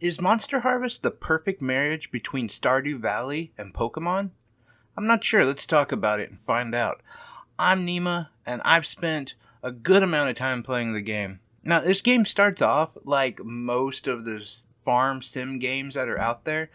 Is Monster Harvest the perfect marriage between Stardew Valley and Pokemon? I'm not sure. Let's talk about it and find out. I'm Nima, and I've spent a good amount of time playing the game. Now, this game starts off like most of the farm sim games that are out there,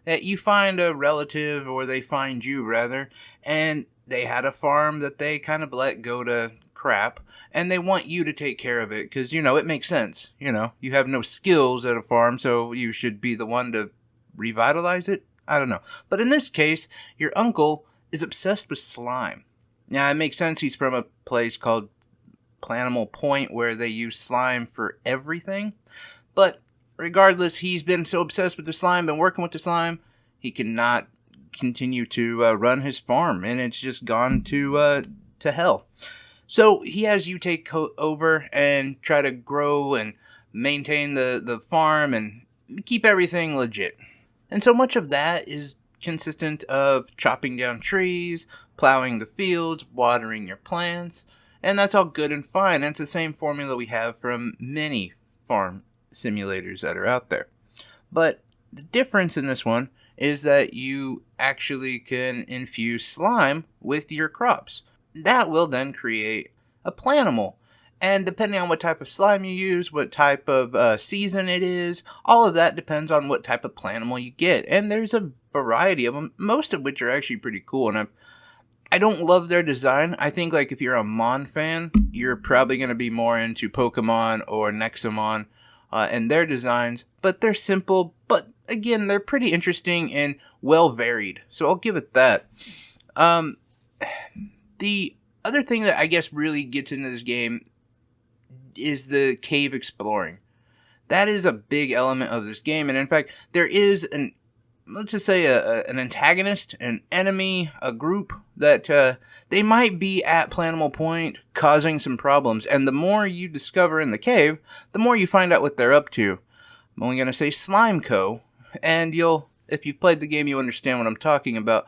that you find a relative, or they find you rather, and they had a farm that they kind of let go to crap, and they want you to take care of it because, it makes sense. You have no skills at a farm, so you should be the one to revitalize it. I don't know. But in this case, your uncle is obsessed with slime. Now, it makes sense. He's from a place called Planimal Point where they use slime for everything. But regardless, he's been so obsessed with the slime, been working with the slime, he cannot continue to run his farm, and it's just gone to hell. So he has you take over and try to grow and maintain the farm and keep everything legit. And so much of that is consistent of chopping down trees, plowing the fields, watering your plants, and that's all good and fine. It's the same formula we have from many farm simulators that are out there. But the difference in this one is that you actually can infuse slime with your crops. That will then create a planimal. And depending on what type of slime you use, what type of season it is, all of that depends on what type of planimal you get. And there's a variety of them, most of which are actually pretty cool. And I don't love their design. I think like if you're a Mon fan, you're probably going to be more into Pokemon or Nexomon and their designs. But they're simple, but again, they're pretty interesting and well varied. So I'll give it that. The other thing that I guess really gets into this game is the cave exploring. That is a big element of this game, and in fact, there is let's just say an antagonist, an enemy, a group that they might be at Planimal Point causing some problems, and the more you discover in the cave, the more you find out what they're up to. I'm only going to say Slime Co., and if you've played the game, you understand what I'm talking about.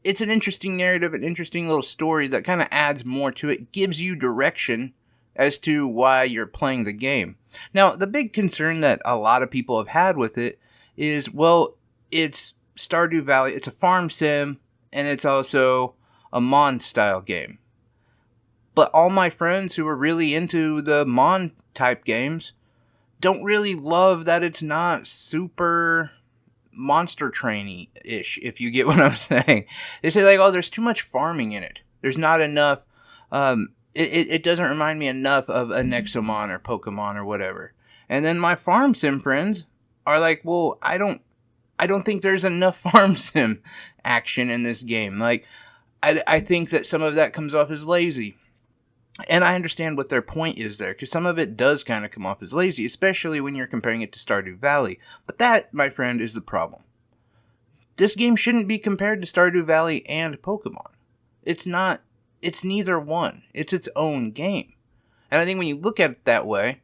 It's an interesting narrative, an interesting little story that kind of adds more to it, gives you direction as to why you're playing the game. Now, the big concern that a lot of people have had with it is, well, it's Stardew Valley, it's a farm sim, and it's also a Mon-style game. But all my friends who are really into the Mon-type games don't really love that it's not super Monster Train-ish, if you get what I'm saying. They say, like, oh, there's too much farming in it. There's not enough, it doesn't remind me enough of a Nexomon or Pokemon or whatever. And then my farm sim friends are like, well, I don't think there's enough farm sim action in this game. Like, I think that some of that comes off as lazy. And I understand what their point is there, because some of it does kind of come off as lazy, especially when you're comparing it to Stardew Valley. But that, my friend, is the problem. This game shouldn't be compared to Stardew Valley and Pokemon. It's not. It's neither one. It's its own game. And I think when you look at it that way,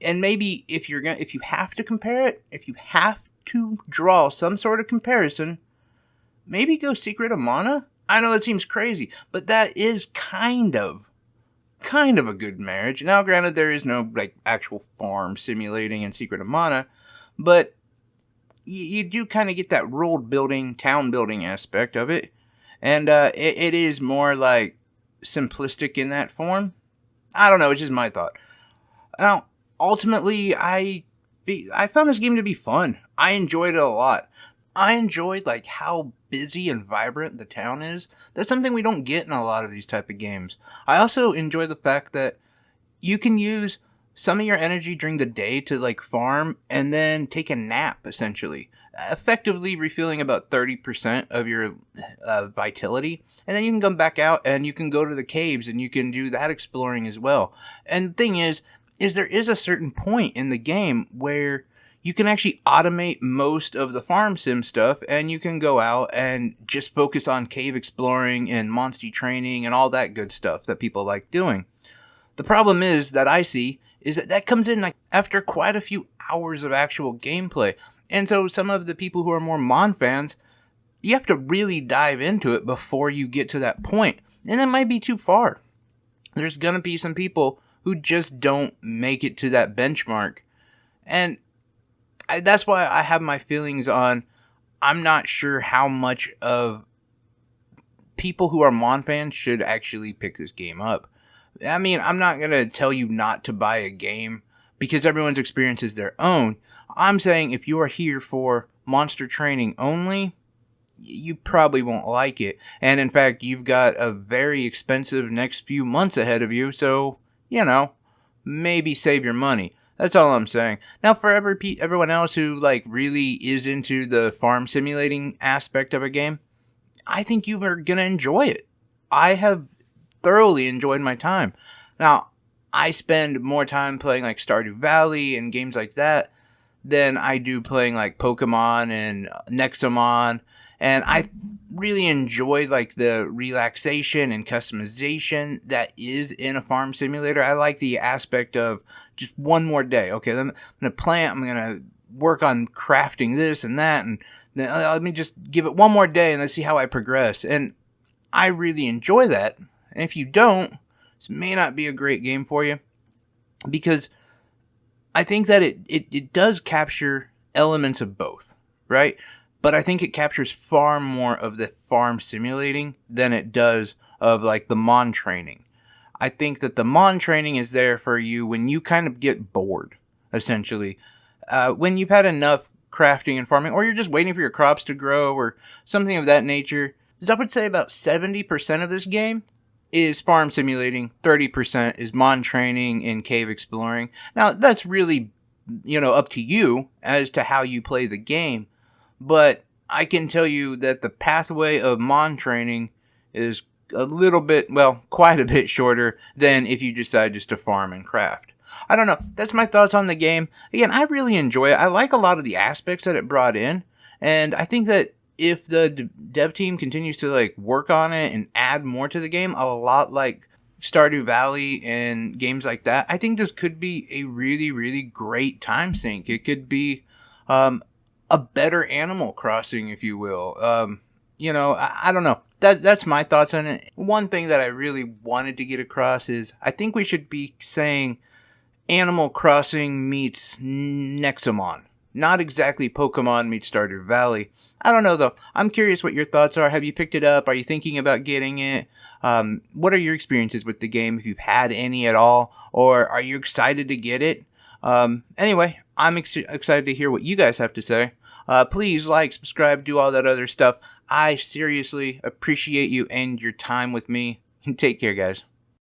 and maybe if you have to compare it, if you have to draw some sort of comparison, maybe go Secret of Mana. I know it seems crazy, but that is kind of a good marriage. Now, granted, there is no like actual farm simulating in Secret of Mana, but you do kind of get that world building, town building aspect of it, and it is more like simplistic in that form. I don't know, it's just my thought. Now, ultimately, I found this game to be fun. I enjoyed it a lot. I enjoyed like how busy and vibrant the town is. That's something we don't get in a lot of these type of games. I also enjoy the fact that you can use some of your energy during the day to like farm and then take a nap, essentially, effectively refueling about 30% of your vitality. And then you can come back out and you can go to the caves and you can do that exploring as well. And the thing is there is a certain point in the game where you can actually automate most of the farm sim stuff, and you can go out and just focus on cave exploring and monster training and all that good stuff that people like doing. The problem is that I see is that comes in like after quite a few hours of actual gameplay. And so some of the people who are more Mon fans, you have to really dive into it before you get to that point. And it might be too far. There's going to be some people who just don't make it to that benchmark. And that's why I have my feelings on. I'm not sure how much of people who are Mon fans should actually pick this game up. I mean, I'm not going to tell you not to buy a game because everyone's experience is their own. I'm saying if you are here for monster training only, you probably won't like it. And in fact, you've got a very expensive next few months ahead of you, so, maybe save your money. That's all I'm saying. Now, for everyone else who really is into the farm simulating aspect of a game, I think you are going to enjoy it. I have thoroughly enjoyed my time. Now, I spend more time playing Stardew Valley and games like that than I do playing Pokemon and Nexomon. And I really enjoy the relaxation and customization that is in a farm simulator. I like the aspect of just one more day. Okay, I'm going to plant, I'm going to work on crafting this and that, and then let me just give it one more day and let's see how I progress. And I really enjoy that. And if you don't, this may not be a great game for you, because I think that it does capture elements of both, right? But I think it captures far more of the farm simulating than it does of the Mon training. I think that the Mon training is there for you when you kind of get bored, essentially. When you've had enough crafting and farming, or you're just waiting for your crops to grow or something of that nature. I would say about 70% of this game is farm simulating, 30% is Mon training and cave exploring. Now, that's really, up to you as to how you play the game. But I can tell you that the pathway of Mon training is a little bit, quite a bit shorter than if you decide just to farm and craft. I don't know. That's my thoughts on the game. Again, I really enjoy it. I like a lot of the aspects that it brought in. And I think that if the dev team continues to work on it and add more to the game, a lot like Stardew Valley and games like that, I think this could be a really, really great time sink. It could be a better Animal Crossing, if you will. I don't know. That's my thoughts on it. One thing that I really wanted to get across is I think we should be saying Animal Crossing meets Nexomon. Not exactly Pokemon meets Stardew Valley. I don't know, though. I'm curious what your thoughts are. Have you picked it up? Are you thinking about getting it? What are your experiences with the game, if you've had any at all? Or are you excited to get it? Anyway, I'm excited to hear what you guys have to say. Please subscribe, do all that other stuff. I seriously appreciate you and your time with me. Take care, guys.